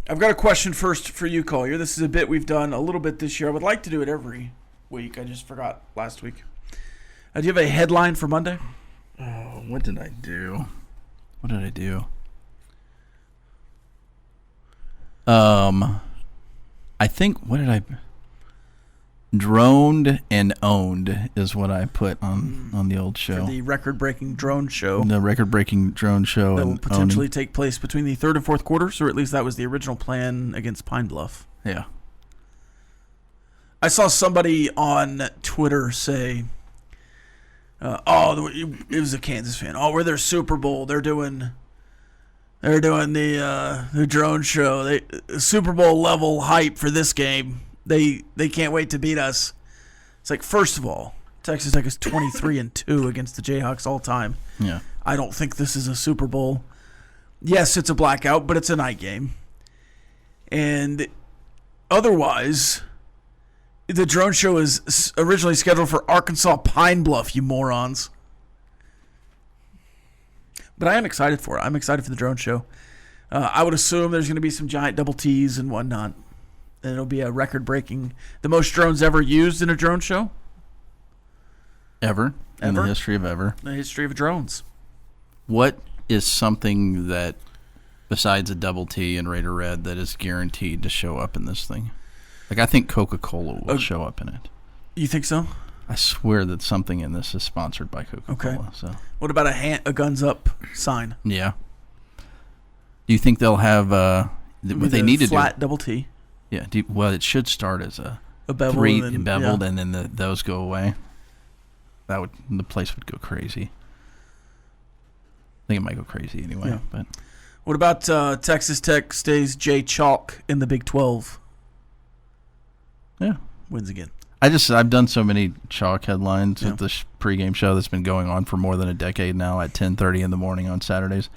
I've got a question first for you, Collier. This is a bit we've done a little bit this year. I would like to do it every week. I just forgot last week. Do you have a headline for Monday? Oh, what did I do? I think, Droned and owned is what I put on the old show. For the record-breaking drone show. The record-breaking drone show. That will potentially take place between the third and fourth quarters, or at least that was the original plan against Pine Bluff. Yeah. I saw somebody on Twitter say, it was a Kansas fan. Oh, we're their Super Bowl. They're doing the drone show. Super Bowl level hype for this game. They can't wait to beat us. It's like, first of all, Texas Tech is 23-2 against the Jayhawks all time. Yeah. I don't think this is a Super Bowl. Yes, it's a blackout, but it's a night game. And otherwise, the drone show is originally scheduled for Arkansas Pine Bluff, you morons. But I am excited for it. I'm excited for the drone show. I would assume there's going to be some giant double T's and whatnot. And it'll be a record-breaking, the most drones ever used in a drone show. Ever. In the history of ever. The history of drones. What is something that, besides a double T and Raider Red, that is guaranteed to show up in this thing? Like, I think Coca-Cola will show up in it. You think so? I swear that something in this is sponsored by Coca-Cola. Okay. So. What about a guns up sign? Yeah. Do you think they'll have what they need to do? Flat double T. Yeah. It should start as a beveled 3 beveled, and then those go away. The place would go crazy. I think it might go crazy anyway. Yeah. But what about Texas Tech stays Jay Chalk in the Big 12? Yeah, wins again. I've done so many chalk headlines at this pregame show that's been going on for more than a decade now at 10:30 in the morning on Saturdays.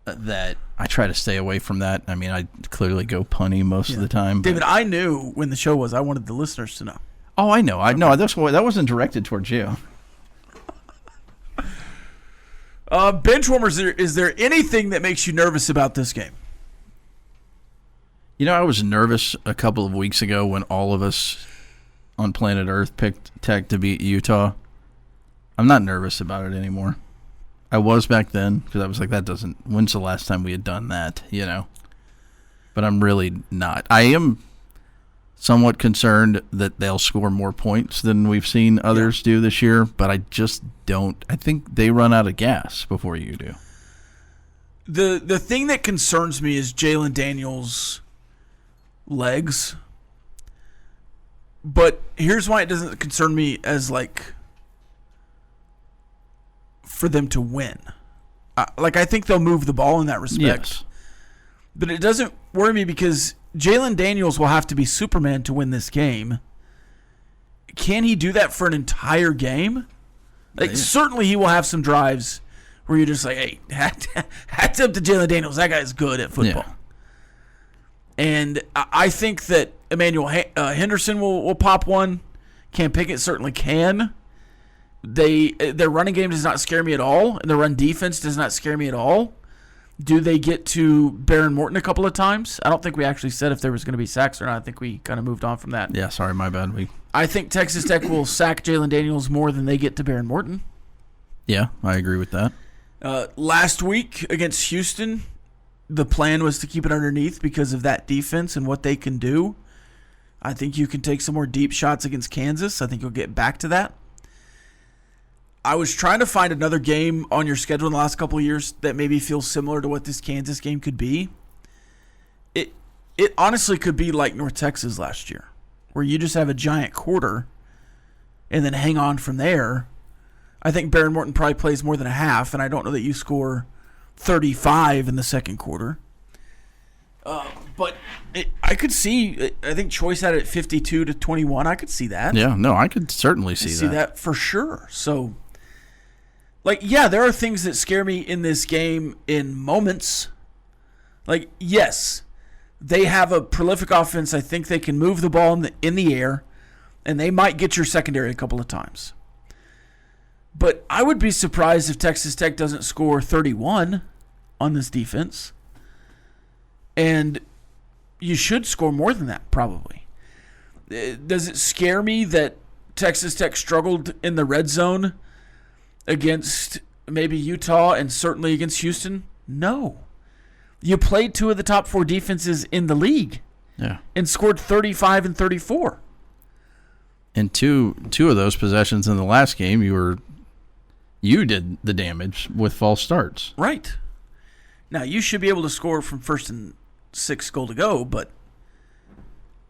That I try to stay away from that. I mean, I clearly go punny most of the time. David, I knew when the show was. I wanted the listeners to know. Oh, I know. That wasn't directed towards you. Benchwarmers, is there anything that makes you nervous about this game? You know, I was nervous a couple of weeks ago when all of us on planet Earth picked Tech to beat Utah. I'm not nervous about it anymore. I was back then because I was like, when's the last time we had done that, you know? but I'm really not. I am somewhat concerned that they'll score more points than we've seen others do this year, but I just don't. I think they run out of gas before you do. The thing that concerns me is Jalen Daniels' legs. But here's why it doesn't concern me as, like, for them to win. I think they'll move the ball in that respect. Yes. But it doesn't worry me because Jalen Daniels will have to be Superman to win this game. Can he do that for an entire game? Like, certainly he will have some drives where you're just like, hey, hats up to Jalen Daniels. That guy's good at football. Yeah. And I think that Emmanuel Henderson will pop one. Cam Pickett certainly can. Their running game does not scare me at all, and their run defense does not scare me at all. Do they get to Baron Morton a couple of times? I don't think we actually said if there was going to be sacks or not. I think we kind of moved on from that. Yeah, sorry, my bad. I think Texas Tech will sack Jalen Daniels more than they get to Baron Morton. Yeah, I agree with that. Last week against Houston, the plan was to keep it underneath because of that defense and what they can do. I think you can take some more deep shots against Kansas. I think you'll get back to that. I was trying to find another game on your schedule in the last couple of years that maybe feels similar to what this Kansas game could be. It honestly could be like North Texas last year, where you just have a giant quarter and then hang on from there. I think Baron Morton probably plays more than a half, and I don't know that you score 35 in the second quarter. But I could see, I think Choice had it at 52-21. I could see that. Yeah, no, I could certainly see that for sure. So, like, yeah, there are things that scare me in this game in moments. Like, yes, they have a prolific offense. I think they can move the ball in the air, and they might get your secondary a couple of times. But I would be surprised if Texas Tech doesn't score 31 on this defense. And you should score more than that, probably. Does it scare me that Texas Tech struggled in the red zone against maybe Utah and certainly against Houston? No. You played two of the top four defenses in the league and scored 35 and 34. And two of those possessions in the last game, you did the damage with false starts. Right. Now, you should be able to score from 1st and 6 goal to go, but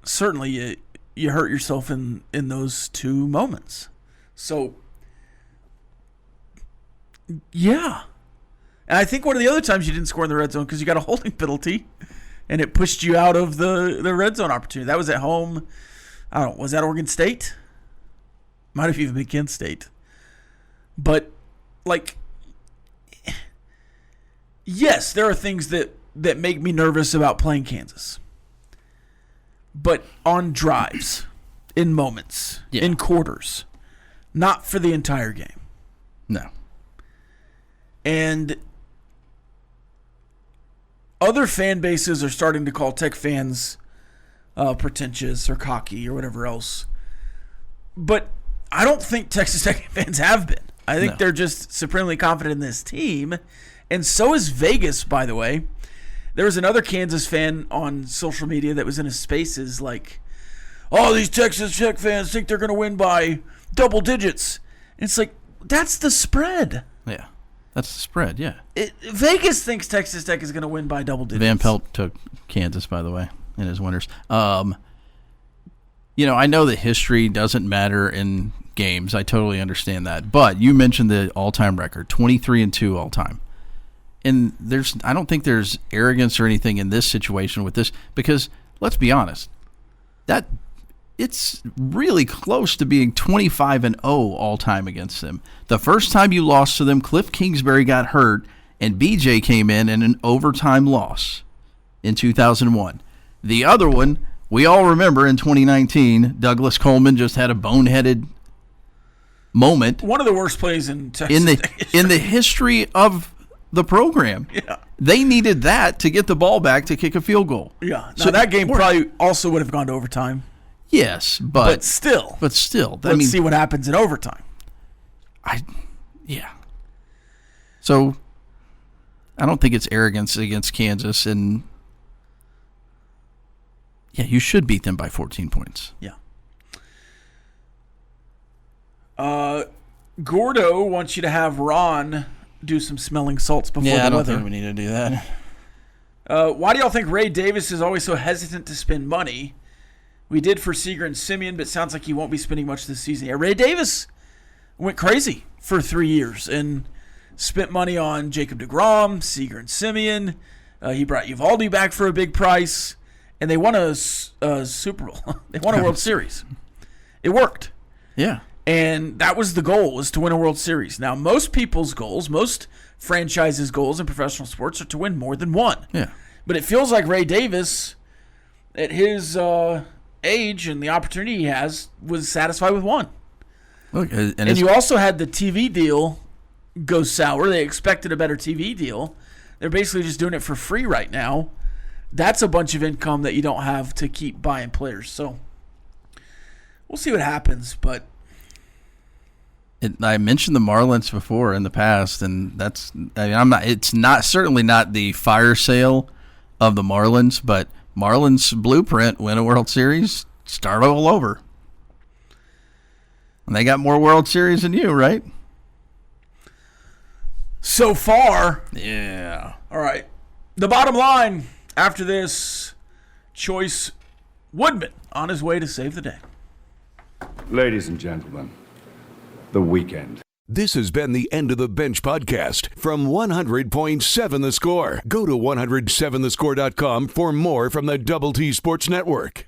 certainly you hurt yourself in those two moments. So, yeah. And I think one of the other times you didn't score in the red zone because you got a holding penalty, and it pushed you out of the red zone opportunity. That was at home. I don't know. Was that Oregon State? Might have even been Kent State. But, like, yes, there are things that make me nervous about playing Kansas. But on drives, in moments, in quarters, not for the entire game. No. And other fan bases are starting to call Tech fans pretentious or cocky or whatever else. But I don't think Texas Tech fans have been. I think they're just supremely confident in this team. And so is Vegas, by the way. There was another Kansas fan on social media that was in his spaces like, oh, these Texas Tech fans think they're going to win by double digits. And it's like, that's the spread. Yeah, that's the spread, yeah. Vegas thinks Texas Tech is going to win by double digits. Van Pelt took Kansas, by the way, in his winners. I know that history doesn't matter in games. I totally understand that. But you mentioned the all-time record, 23-2 all-time. And I don't think there's arrogance or anything in this situation with this because, let's be honest, that it's really close to being 25-0 all-time against them. The first time you lost to them, Cliff Kingsbury got hurt, and BJ came in an overtime loss in 2001. The other one, we all remember in 2019, Douglas Coleman just had a boneheaded moment. One of the worst plays in Texas in the history of the program. Yeah. They needed that to get the ball back to kick a field goal. Yeah. So that game probably also would have gone to overtime. Yes, but still. Let's see what happens in overtime. So I don't think it's arrogance against Kansas, and Yeah, you should beat them by 14 points. Yeah. Gordo wants you to have Ron do some smelling salts before the I don't weather. think we need to do that. Why do y'all think Ray Davis is always so hesitant to spend money? We did for Seager and Simeon, but it sounds like he won't be spending much this season. Yeah, Ray Davis went crazy for 3 years and spent money on Jacob deGrom, Seager and Simeon. He brought Uvalde back for a big price, and they won a Super Bowl. They won a World Series. It worked. Yeah. And that was the goal, was to win a World Series. Now, most people's goals, most franchises' goals in professional sports are to win more than one. Yeah. But it feels like Ray Davis, at his age and the opportunity he has, was satisfied with one. Look, and you also had the TV deal go sour. They expected a better TV deal. They're basically just doing it for free right now. That's a bunch of income that you don't have to keep buying players. So we'll see what happens, but I mentioned the Marlins before in the past, and it's certainly not the fire sale of the Marlins, but Marlins blueprint, win a World Series, start all over. And they got more World Series than you, right? So far. Yeah. All right. The bottom line after this, Choice Woodman on his way to save the day. Ladies and gentlemen, the weekend. This has been the End of the Bench podcast from 100.7 The Score. Go to 107thescore.com for more from the Double T Sports Network.